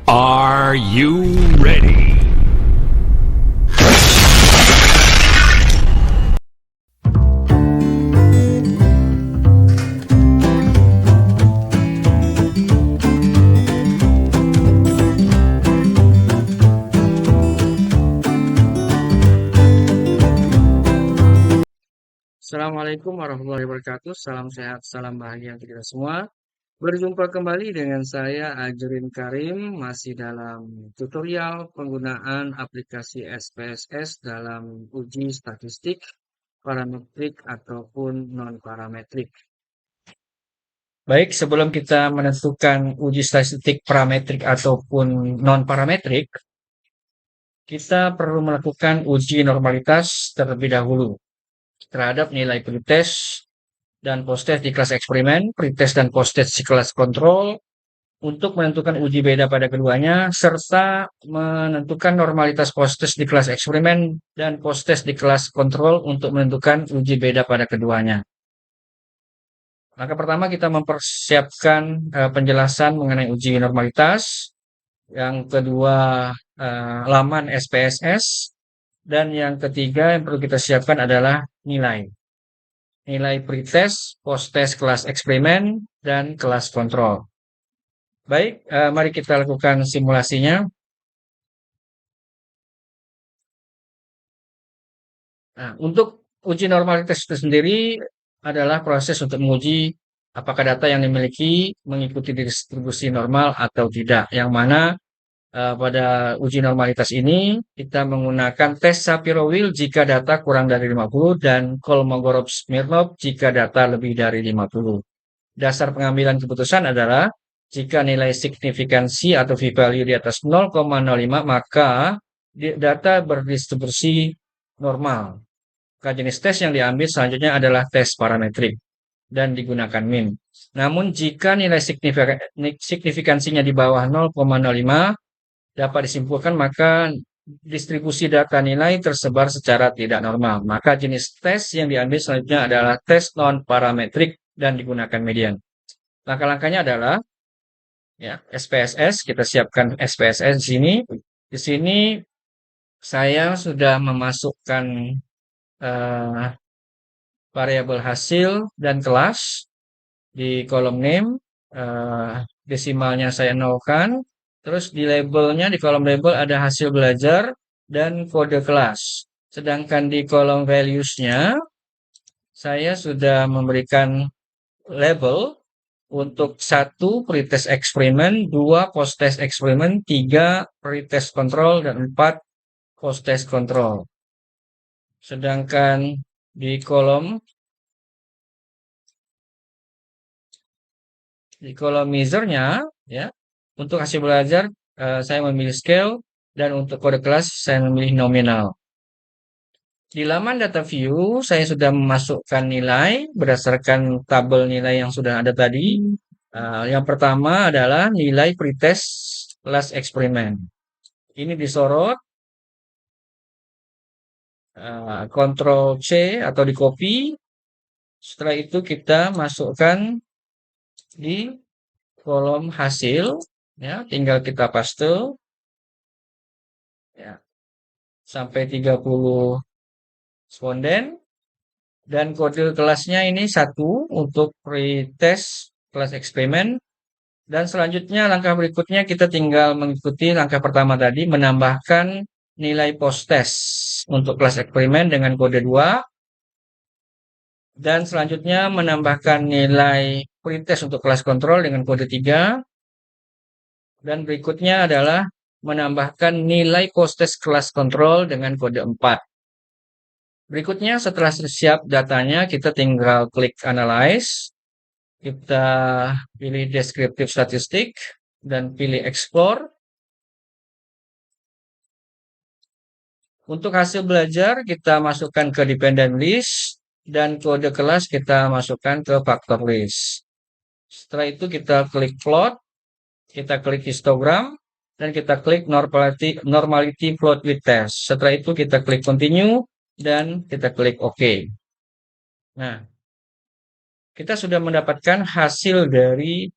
Are you ready? Assalamualaikum warahmatullahi wabarakatuh. Salam sehat, salam bahagia untuk kita semua. Berjumpa kembali dengan saya Ajrin Karim, masih dalam tutorial penggunaan aplikasi SPSS dalam uji statistik, parametrik ataupun non-parametrik. Baik, sebelum kita menentukan uji statistik parametrik ataupun non-parametrik, kita perlu melakukan uji normalitas terlebih dahulu terhadap nilai pretest dan post-test di kelas eksperimen, pretest dan post-test di kelas kontrol, untuk menentukan uji beda pada keduanya, serta menentukan normalitas post-test di kelas eksperimen dan post-test di kelas kontrol untuk menentukan uji beda pada keduanya. Maka pertama kita mempersiapkan penjelasan mengenai uji normalitas, yang kedua laman SPSS, dan yang ketiga yang perlu kita siapkan adalah nilai pretest, post-test kelas eksperimen, dan kelas kontrol. Baik, mari kita lakukan simulasinya. Nah, untuk uji normalitas itu sendiri adalah proses untuk menguji apakah data yang dimiliki mengikuti distribusi normal atau tidak. Yang mana pada uji normalitas ini kita menggunakan tes Shapiro-Wilk jika data kurang dari 50 dan Kolmogorov-Smirnov jika data lebih dari 50. Dasar pengambilan keputusan adalah jika nilai signifikansi atau p-value di atas 0,05 maka data berdistribusi normal. Maka jenis tes yang diambil selanjutnya adalah tes parametrik dan digunakan min. Namun jika nilai signifikansinya di bawah 0,05 dapat disimpulkan maka distribusi data nilai tersebar secara tidak normal. Maka jenis tes yang diambil selanjutnya adalah tes non-parametrik dan digunakan median. Langkah-langkahnya adalah ya, SPSS, kita siapkan SPSS di sini. Di sini saya sudah memasukkan variabel hasil dan kelas di kolom name, desimalnya saya nolkan. Terus di labelnya, di kolom label ada hasil belajar dan kode kelas. Sedangkan di kolom values-nya, saya sudah memberikan label untuk 1 pretest eksperimen, 2 post-test eksperimen, 3 pretest kontrol, dan 4 post-test kontrol. Sedangkan di kolom measure-nya, ya, untuk hasil belajar saya memilih scale, dan untuk kode kelas saya memilih nominal. Di laman data view saya sudah memasukkan nilai berdasarkan tabel nilai yang sudah ada tadi. Yang pertama adalah nilai pretest kelas eksperimen. Ini disorot, Ctrl C atau di copy. Setelah itu kita masukkan di kolom hasil, ya, tinggal kita paste, ya, sampai 30 responden, dan kode kelasnya ini 1 untuk pretest kelas eksperimen. Dan selanjutnya langkah berikutnya kita tinggal mengikuti langkah pertama tadi, menambahkan nilai post-test untuk kelas eksperimen dengan kode 2. Dan selanjutnya menambahkan nilai pretest untuk kelas kontrol dengan kode 3. Dan berikutnya adalah menambahkan nilai post-test kelas kontrol dengan kode 4. Berikutnya setelah siap datanya kita tinggal klik analyze. Kita pilih descriptive statistik dan pilih explore. Untuk hasil belajar kita masukkan ke dependent list dan kode kelas kita masukkan ke factor list. Setelah itu kita klik plot, kita klik histogram, dan kita klik normality plot with test. Setelah itu kita klik continue dan kita klik OK. Nah, kita sudah mendapatkan hasil dari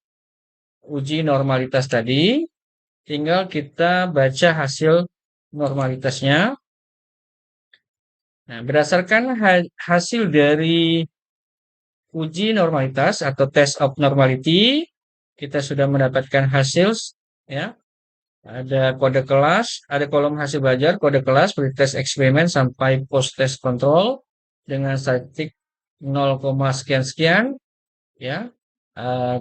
uji normalitas tadi. tinggal kita baca hasil normalitasnya. Nah, berdasarkan hasil dari uji normalitas atau test of normality, kita sudah mendapatkan hasil, ya. Ada kode kelas, ada kolom hasil belajar, kode kelas, pretest eksperimen sampai post test control dengan statistik 0, sekian-sekian, ya.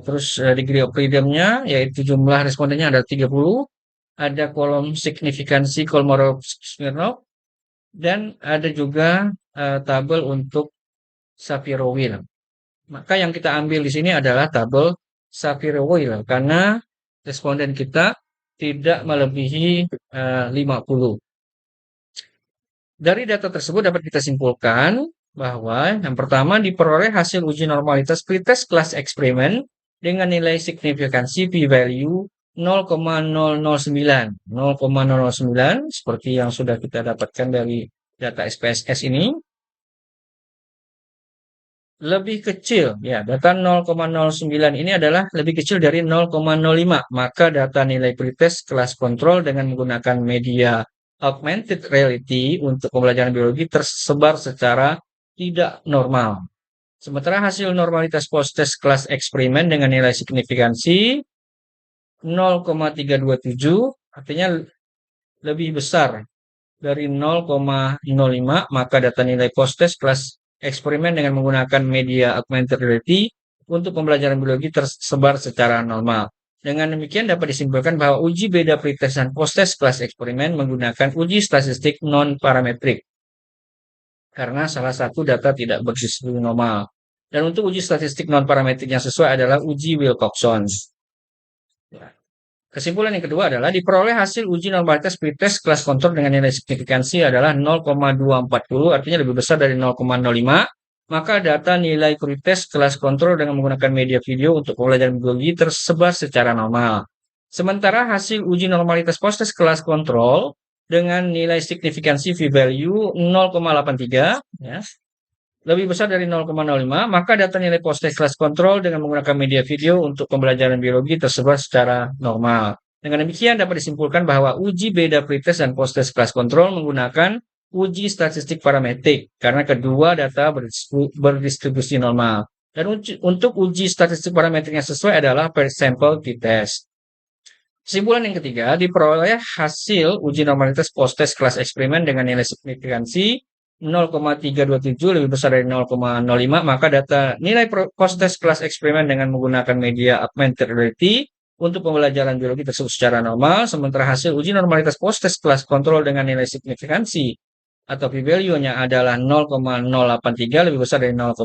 Terus degree of freedom-nya yaitu jumlah respondennya ada 30, ada kolom signifikansi Kolmogorov-Smirnov, dan ada juga tabel untuk Shapiro-Wilk. Maka yang kita ambil di sini adalah tabel Shapiro-Wilk karena responden kita tidak melebihi 50. Dari data tersebut dapat kita simpulkan bahwa yang pertama diperoleh hasil uji normalitas pretest kelas eksperimen dengan nilai signifikansi p-value 0,009. 0,009 seperti yang sudah kita dapatkan dari data SPSS ini lebih kecil, ya, data 0,09 ini adalah lebih kecil dari 0,05, maka data nilai pretest kelas kontrol dengan menggunakan media augmented reality untuk pembelajaran biologi tersebar secara tidak normal. Sementara hasil normalitas post-test kelas eksperimen dengan nilai signifikansi 0,327, artinya lebih besar dari 0,05, maka data nilai post-test kelas eksperimen dengan menggunakan media augmented reality untuk pembelajaran biologi tersebar secara normal. Dengan demikian dapat disimpulkan bahwa uji beda pretest dan post-test kelas eksperimen menggunakan uji statistik non-parametrik karena salah satu data tidak berdistribusi normal. Dan untuk uji statistik non-parametrik yang sesuai adalah uji Wilcoxon. Kesimpulan yang kedua adalah diperoleh hasil uji normalitas pretest kelas kontrol dengan nilai signifikansi adalah 0,240, artinya lebih besar dari 0,05. Maka data nilai pretest kelas kontrol dengan menggunakan media video untuk pembelajaran biologi tersebar secara normal. Sementara hasil uji normalitas post-test kelas kontrol dengan nilai signifikansi p-value 0,83, ya, lebih besar dari 0,05, maka data nilai post-test kelas kontrol dengan menggunakan media video untuk pembelajaran biologi tersebar secara normal. Dengan demikian dapat disimpulkan bahwa uji beda pretest dan post-test kelas kontrol menggunakan uji statistik parametrik karena kedua data berdistribusi normal. Dan untuk uji statistik parametrik yang sesuai adalah per sample t-test. Kesimpulan yang ketiga, diperoleh hasil uji normalitas post-test kelas eksperimen dengan nilai signifikansi 0,327 lebih besar dari 0,05, maka data nilai post-test kelas eksperimen dengan menggunakan media augmented reality untuk pembelajaran biologi tersebut secara normal, sementara hasil uji normalitas post-test kelas kontrol dengan nilai signifikansi atau p-value-nya adalah 0,083 lebih besar dari 0,05,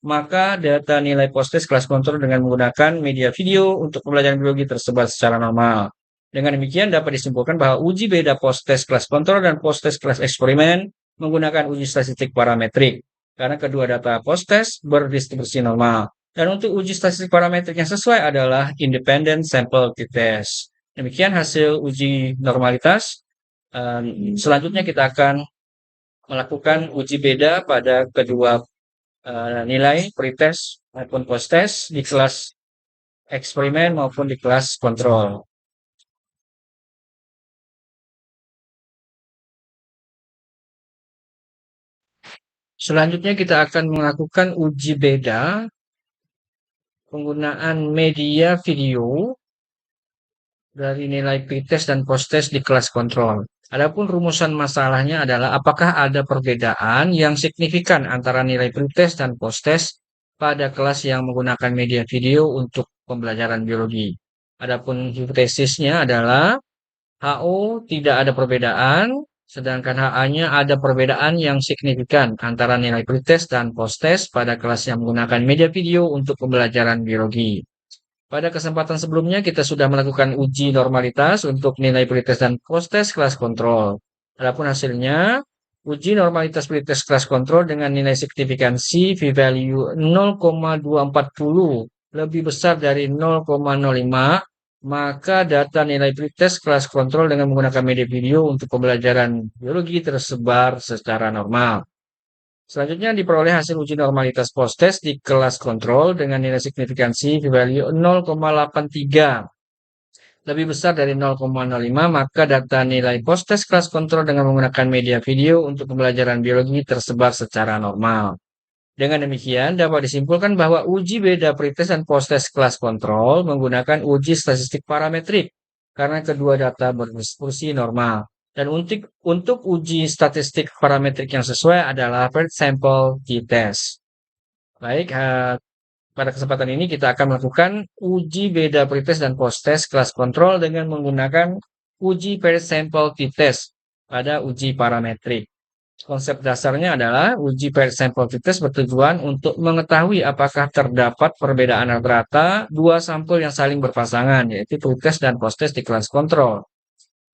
maka data nilai post-test kelas kontrol dengan menggunakan media video untuk pembelajaran biologi tersebar secara normal. Dengan demikian dapat disimpulkan bahwa uji beda post-test kelas kontrol dan post-test kelas eksperimen menggunakan uji statistik parametrik karena kedua data post-test berdistribusi normal. Dan untuk uji statistik parametrik yang sesuai adalah independent sample t-test. Demikian hasil uji normalitas. Selanjutnya kita akan melakukan uji beda pada kedua nilai pretest maupun post-test di kelas eksperimen maupun di kelas kontrol. Selanjutnya kita akan melakukan uji beda penggunaan media video dari nilai pretest dan post-test di kelas kontrol. Adapun rumusan masalahnya adalah apakah ada perbedaan yang signifikan antara nilai pretest dan post-test pada kelas yang menggunakan media video untuk pembelajaran biologi. Adapun hipotesisnya adalah HO tidak ada perbedaan, sedangkan HA-nya ada perbedaan yang signifikan antara nilai pretest dan post-test pada kelas yang menggunakan media video untuk pembelajaran biologi. Pada kesempatan sebelumnya kita sudah melakukan uji normalitas untuk nilai pretest dan post-test kelas kontrol. Adapun hasilnya, uji normalitas pretest kelas kontrol dengan nilai signifikansi p-value 0,240 lebih besar dari 0,05, maka data nilai pretest kelas kontrol dengan menggunakan media video untuk pembelajaran biologi tersebar secara normal. Selanjutnya diperoleh hasil uji normalitas post-test di kelas kontrol dengan nilai signifikansi p-value 0,83. lebih besar dari 0,05, maka data nilai post-test kelas kontrol dengan menggunakan media video untuk pembelajaran biologi tersebar secara normal. Dengan demikian, dapat disimpulkan bahwa uji beda pretest dan post-test kelas kontrol menggunakan uji statistik parametrik karena kedua data berdistribusi normal. Dan untuk uji statistik parametrik yang sesuai adalah per sample t-test. Baik, pada kesempatan ini kita akan melakukan uji beda pretest dan post-test kelas kontrol dengan menggunakan uji per sample t-test pada uji parametrik. Konsep dasarnya adalah uji per sample t-test bertujuan untuk mengetahui apakah terdapat perbedaan rata-rata dua sampel yang saling berpasangan, yaitu pretest dan post-test di kelas kontrol.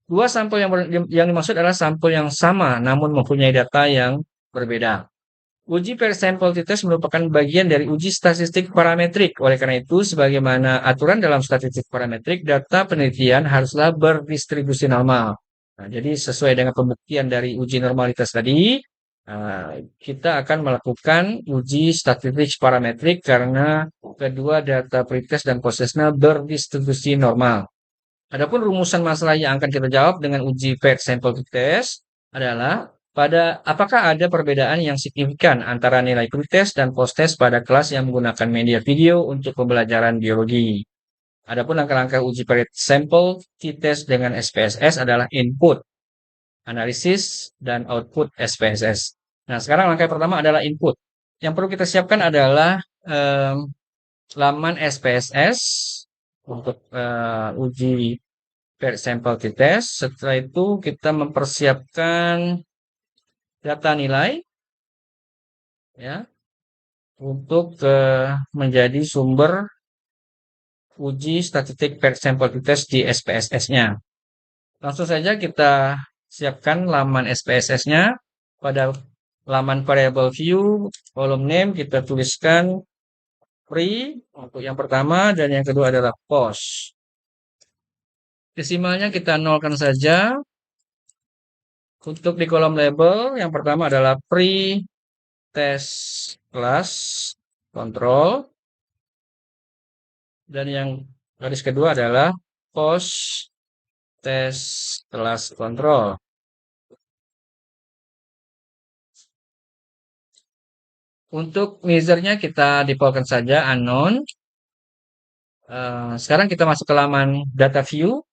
Dua sampel yang dimaksud adalah sampel yang sama namun mempunyai data yang berbeda. Uji per sample t-test merupakan bagian dari uji statistik parametrik. Oleh karena itu, sebagaimana aturan dalam statistik parametrik, data penelitian haruslah berdistribusi normal. Nah, jadi sesuai dengan pembuktian dari uji normalitas tadi, kita akan melakukan uji statistik parametrik karena kedua data pretest dan post-testnya berdistribusi normal. Adapun rumusan masalah yang akan kita jawab dengan uji per sample t-test adalah apakah ada perbedaan yang signifikan antara nilai pretest dan post-test pada kelas yang menggunakan media video untuk pembelajaran biologi. Adapun langkah-langkah uji per sample t-test dengan SPSS adalah input, analisis, dan output SPSS. Nah, sekarang langkah pertama adalah input. Yang perlu kita siapkan adalah laman SPSS untuk uji per sample t-test. Setelah itu kita mempersiapkan data nilai ya untuk menjadi sumber uji statistik per sample t-test di SPSS-nya. Langsung saja kita siapkan laman SPSS-nya. Pada laman variable view, column name kita tuliskan pre untuk yang pertama dan yang kedua adalah post. Desimalnya kita nolkan saja. Untuk di kolom label, yang pertama adalah pre-test class control. Dan yang garis kedua adalah post-test class control. Untuk measurenya kita defaultkan saja unknown. Sekarang kita masuk ke laman data view.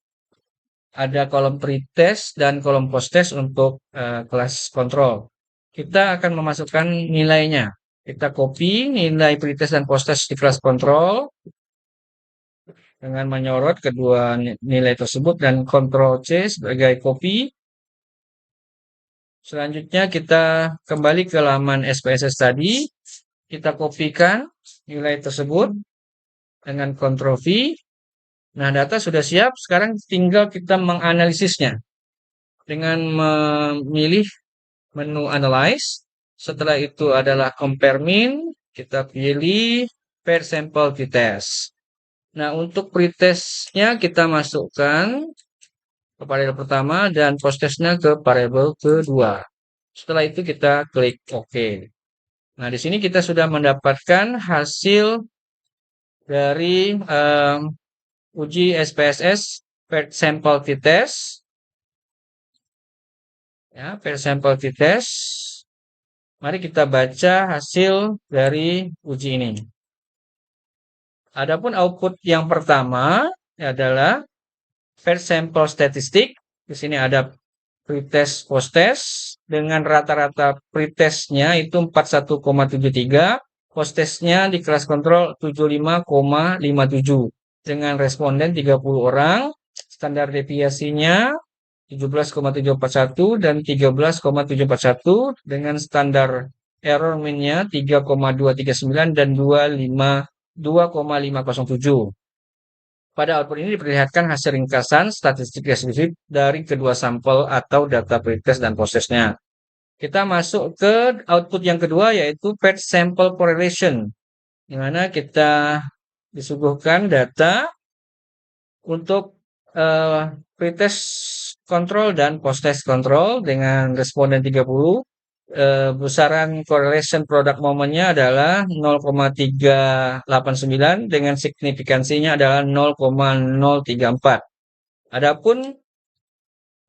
Ada kolom pretest dan kolom post-test untuk kelas control. Kita akan memasukkan nilainya. Kita copy nilai pretest dan post-test di kelas control dengan menyorot kedua nilai tersebut dan Ctrl C sebagai copy. Selanjutnya kita kembali ke laman SPSS tadi. Kita kopikan nilai tersebut dengan Ctrl V. Nah, data sudah siap. Sekarang tinggal kita menganalisisnya dengan memilih menu Analyze. Setelah itu adalah Compare Mean. Kita pilih Per Sample t-test. Nah, untuk pretestnya kita masukkan ke variabel pertama dan post-testnya ke variabel kedua. Setelah itu kita klik OK. Nah, di sini kita sudah mendapatkan hasil dari uji SPSS per sample t-test. Ya, per sample t-test. Mari kita baca hasil dari uji ini. Adapun output yang pertama adalah per sample statistik. Di sini ada pretest post-test dengan rata-rata pretestnya itu 41,73, post-testnya di kelas kontrol 75,57 dengan responden 30 orang, standar deviasinya 17,741 dan 13,741 dengan standar error mean-nya 3,239 dan 2,507. Pada output ini diperlihatkan hasil ringkasan statistik deskriptif dari kedua sampel atau data pretest dan post-testnya. Kita masuk ke output yang kedua yaitu per sample correlation, di mana kita disuguhkan data untuk pretest control dan post-test control dengan responden 30. Besaran correlation product momennya adalah 0,389 dengan signifikansinya adalah 0,034. Adapun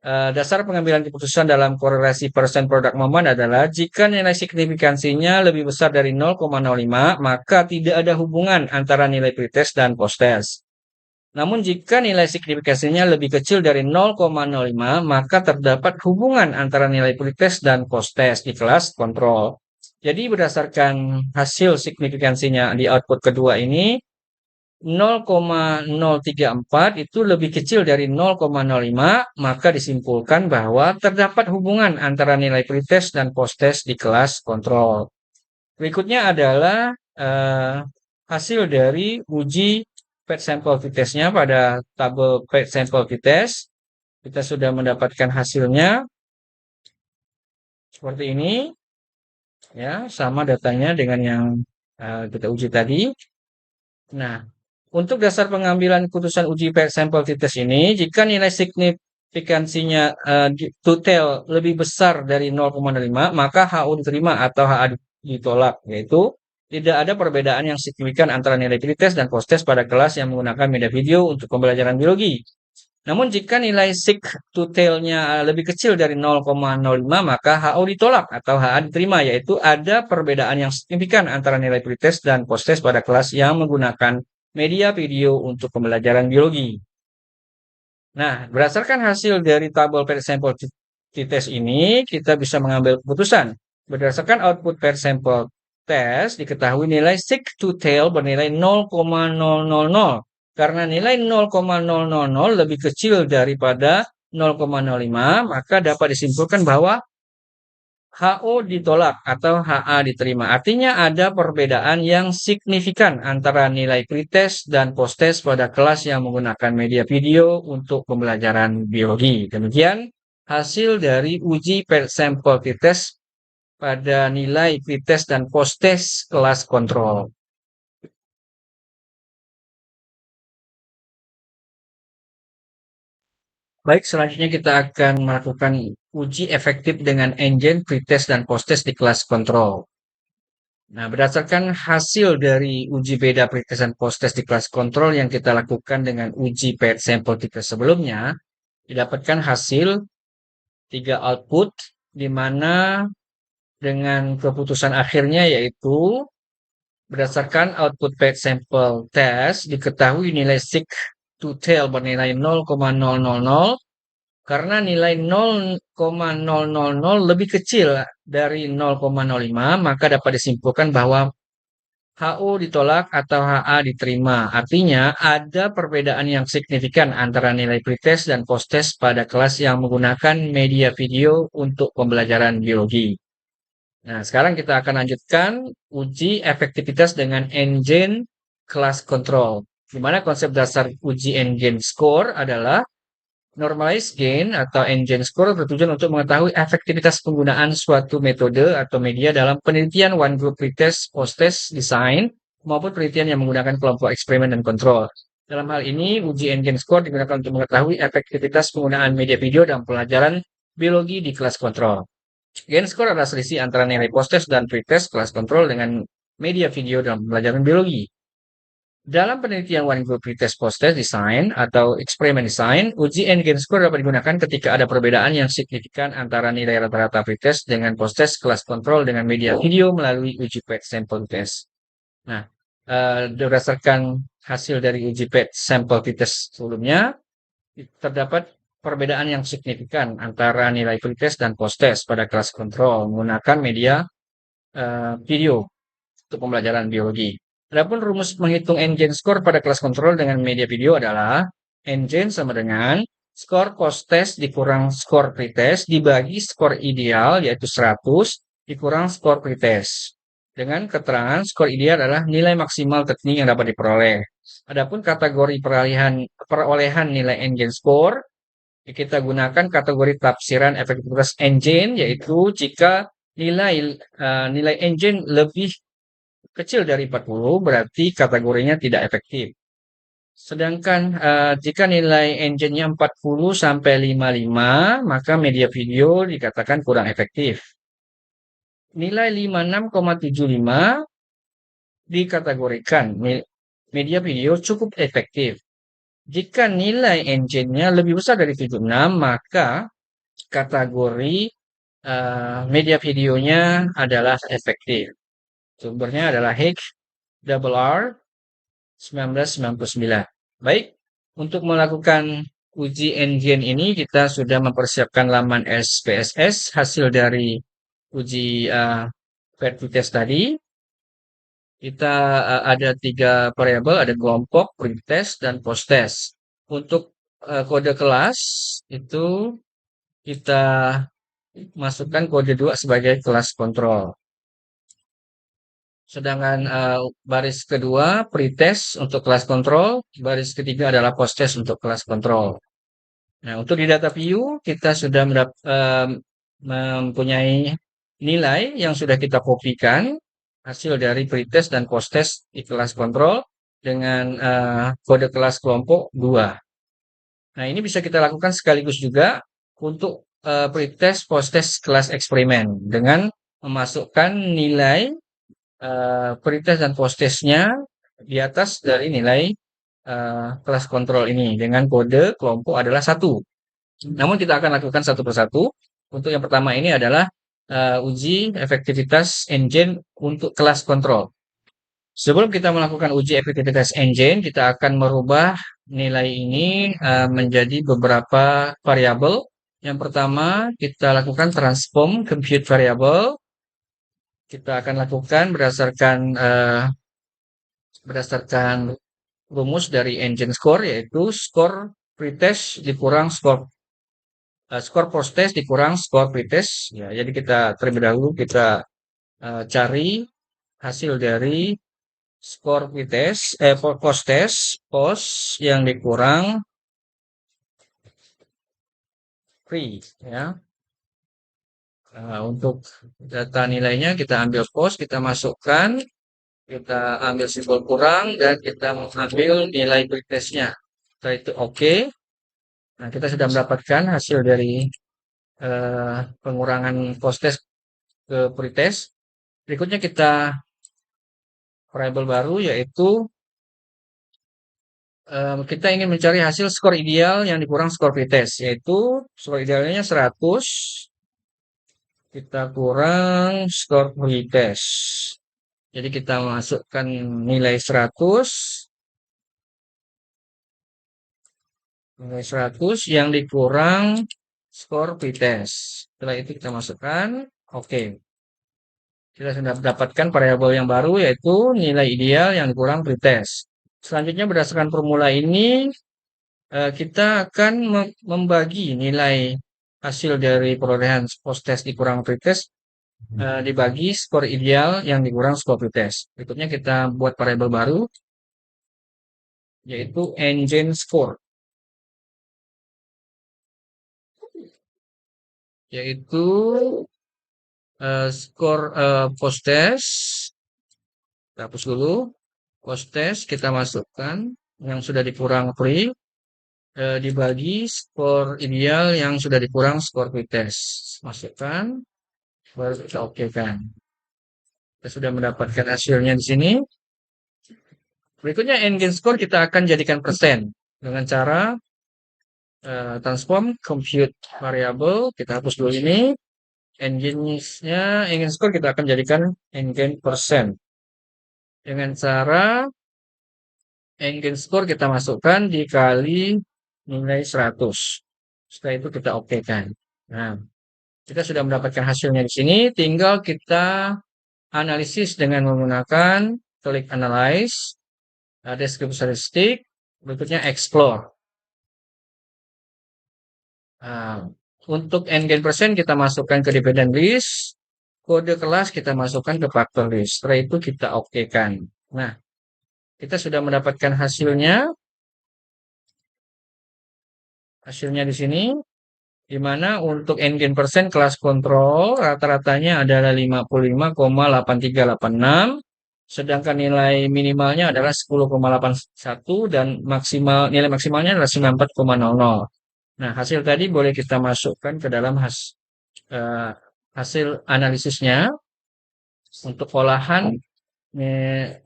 dasar pengambilan keputusan dalam korelasi persen produk momen adalah jika nilai signifikansinya lebih besar dari 0,05, maka tidak ada hubungan antara nilai pretest dan post-test. Namun jika nilai signifikansinya lebih kecil dari 0,05, maka terdapat hubungan antara nilai pretest dan post-test di kelas kontrol. Jadi berdasarkan hasil signifikansinya di output kedua ini, 0,034 itu lebih kecil dari 0,05, maka disimpulkan bahwa terdapat hubungan antara nilai pretest dan post-test di kelas kontrol. Berikutnya adalah hasil dari uji PET sample t-testnya pada tabel PET sample t-test. Kita sudah mendapatkan hasilnya seperti ini, ya, sama datanya dengan yang kita uji tadi. Nah, untuk dasar pengambilan keputusan uji sampel t-test ini, jika nilai signifikansinya total lebih besar dari 0,05, maka HU diterima atau HA ditolak, yaitu tidak ada perbedaan yang signifikan antara nilai pretest dan post-test pada kelas yang menggunakan media video untuk pembelajaran biologi. Namun jika nilai sig totalnya lebih kecil dari 0,05, maka HO ditolak atau HA diterima, yaitu ada perbedaan yang signifikan antara nilai pretest dan post-test pada kelas yang menggunakan media video untuk pembelajaran biologi. Nah, berdasarkan hasil dari tabel per sampel t-test ini, kita bisa mengambil keputusan. Berdasarkan output per sampel test, diketahui nilai sig total bernilai 0,000. Karena nilai 0,000 lebih kecil daripada 0,05, maka dapat disimpulkan bahwa HO ditolak atau HA diterima. Artinya ada perbedaan yang signifikan antara nilai pretest dan post-test pada kelas yang menggunakan media video untuk pembelajaran biologi. Demikian hasil dari uji per sampel t-test pada nilai pretest dan post-test kelas kontrol. Baik, selanjutnya kita akan melakukan uji efektif dengan engine pretest dan post-test di kelas kontrol. Nah, berdasarkan hasil dari uji beda pretest dan post-test di kelas kontrol yang kita lakukan dengan uji PET sampel t-test sebelumnya, didapatkan hasil 3 output, di mana dengan keputusan akhirnya yaitu berdasarkan output PET sampel test diketahui nilai sig total bernilai 0,000 karena nilai 0,000 lebih kecil dari 0,05, maka dapat disimpulkan bahwa HO ditolak atau HA diterima. Artinya ada perbedaan yang signifikan antara nilai pretest dan post-test pada kelas yang menggunakan media video untuk pembelajaran biologi. Nah, sekarang kita akan lanjutkan uji efektivitas dengan engine kelas kontrol. Di mana konsep dasar uji engine score adalah normalized gain atau engine score bertujuan untuk mengetahui efektivitas penggunaan suatu metode atau media dalam penelitian one group pretest, post-test, design, maupun penelitian yang menggunakan kelompok eksperimen dan kontrol. Dalam hal ini, uji engine score digunakan untuk mengetahui efektivitas penggunaan media video dalam pelajaran biologi di kelas kontrol. Gain score adalah selisih antara nilai post-test dan pretest kelas kontrol dengan media video dalam pelajaran biologi. Dalam penelitian one group pretest post-test design atau eksperimen design, uji N-gain score dapat digunakan ketika ada perbedaan yang signifikan antara nilai rata-rata pretest dengan post-test kelas kontrol dengan media video melalui uji PET sample test. Nah, berdasarkan hasil dari uji PET sample test sebelumnya, terdapat perbedaan yang signifikan antara nilai pretest dan post-test pada kelas kontrol menggunakan media video untuk pembelajaran biologi. Adapun rumus menghitung engine score pada kelas kontrol dengan media video adalah engine sama dengan skor post-test dikurang skor pretest dibagi skor ideal yaitu 100 dikurang skor pretest. Dengan keterangan skor ideal adalah nilai maksimal tertinggi yang dapat diperoleh. Adapun kategori perolehan nilai engine score, kita gunakan kategori tafsiran efektivitas engine yaitu jika nilai engine lebih kecil dari 40 berarti kategorinya tidak efektif. Sedangkan jika nilai engine-nya 40 sampai 55, maka media video dikatakan kurang efektif. Nilai 56,75 dikategorikan media video cukup efektif. Jika nilai engine-nya lebih besar dari 76, maka kategori media videonya adalah efektif. Sumbernya adalah HRRR 1999. Baik, untuk melakukan uji engine ini kita sudah mempersiapkan laman SPSS hasil dari uji pretest tadi. Kita ada 3 variabel, ada kelompok, pretest, dan posttest. Untuk kode kelas itu kita masukkan kode 2 sebagai kelas kontrol. Sedangkan baris kedua pretest untuk kelas kontrol, baris ketiga adalah posttest untuk kelas kontrol. Nah, untuk di data view kita sudah mempunyai nilai yang sudah kita kopikan hasil dari pretest dan posttest di kelas kontrol dengan kode kelas kelompok 2. Nah, ini bisa kita lakukan sekaligus juga untuk pretest posttest kelas eksperimen dengan memasukkan nilai pretest dan posttestnya di atas dari nilai kelas kontrol ini dengan kode kelompok adalah 1. Namun kita akan lakukan satu persatu. Untuk yang pertama ini adalah uji efektivitas engine untuk kelas kontrol. Sebelum kita melakukan uji efektivitas engine, kita akan merubah nilai ini menjadi beberapa variabel. Yang pertama, kita lakukan transform compute variable. Kita akan lakukan berdasarkan rumus dari engine score, yaitu skor pretest dikurang skor posttest dikurang skor pretest. Ya, jadi kita terlebih dahulu kita cari hasil dari skor pretest, posttest, post yang dikurang pre, ya. Untuk data nilainya kita ambil post, kita masukkan, kita ambil simbol kurang, dan kita mengambil nilai pretestnya. Setelah itu oke. Nah, kita sudah mendapatkan hasil dari pengurangan posttest ke pretest. Berikutnya kita variabel baru yaitu kita ingin mencari hasil skor ideal yang dikurang skor pretest, yaitu skor idealnya 100, kita kurang skor pretest. Jadi kita masukkan nilai 100, yang dikurang skor pretest. Setelah itu kita masukkan, oke. Kita sudah mendapatkan variabel yang baru yaitu nilai ideal yang dikurang pretest. Selanjutnya berdasarkan formula ini kita akan membagi nilai hasil dari perolehan posttest dikurang pretest dibagi skor ideal yang dikurang skor pretest. Berikutnya kita buat variabel baru yaitu engine score, yaitu skor posttest. Kita hapus dulu. Posttest kita masukkan yang sudah dikurang pre dibagi skor ideal yang sudah dikurang skor pretest. Masukkan, baru kita oke kan. Kita sudah mendapatkan hasilnya di sini. Berikutnya engine score kita akan jadikan persen dengan cara transform compute variable. Kita hapus dulu ini. Engine score kita akan jadikan engine persen dengan cara engine score kita masukkan dikali nilai 100. Setelah itu kita oke kan. Nah, kita sudah mendapatkan hasilnya di sini. Tinggal kita analisis dengan menggunakan klik analyze, deskripsi statistik, berikutnya explore. Nah, untuk engine persen kita masukkan ke dependent list, kode kelas kita masukkan ke factor list. Setelah itu kita oke kan. Nah, kita sudah mendapatkan hasilnya. Hasilnya di sini, di mana untuk engine persen kelas kontrol rata-ratanya adalah 55,8386, sedangkan nilai minimalnya adalah 10,81 dan nilai maksimalnya adalah 94,00. Nah, hasil tadi boleh kita masukkan ke dalam hasil analisisnya untuk olahan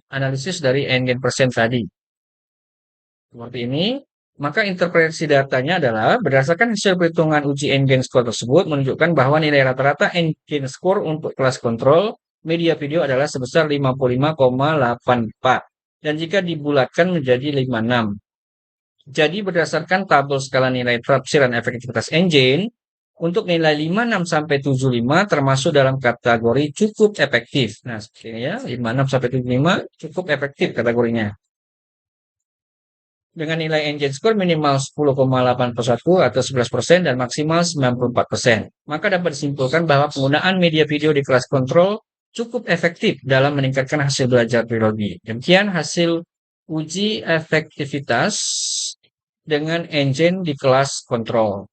analisis dari engine persen tadi. Seperti ini. Maka interpretasi datanya adalah berdasarkan hasil perhitungan uji engine score tersebut menunjukkan bahwa nilai rata-rata engine score untuk kelas kontrol media video adalah sebesar 55,84 dan jika dibulatkan menjadi 56. Jadi berdasarkan tabel skala nilai tafsiran efektivitas engine, untuk nilai 56 sampai 75 termasuk dalam kategori cukup efektif. Nah, seperti ini ya, 56 sampai 75 cukup efektif kategorinya. Dengan nilai engine score minimal 10,81 atau 11% dan maksimal 94%. Maka dapat disimpulkan bahwa penggunaan media video di kelas kontrol cukup efektif dalam meningkatkan hasil belajar biologi. Demikian hasil uji efektivitas dengan engine di kelas kontrol.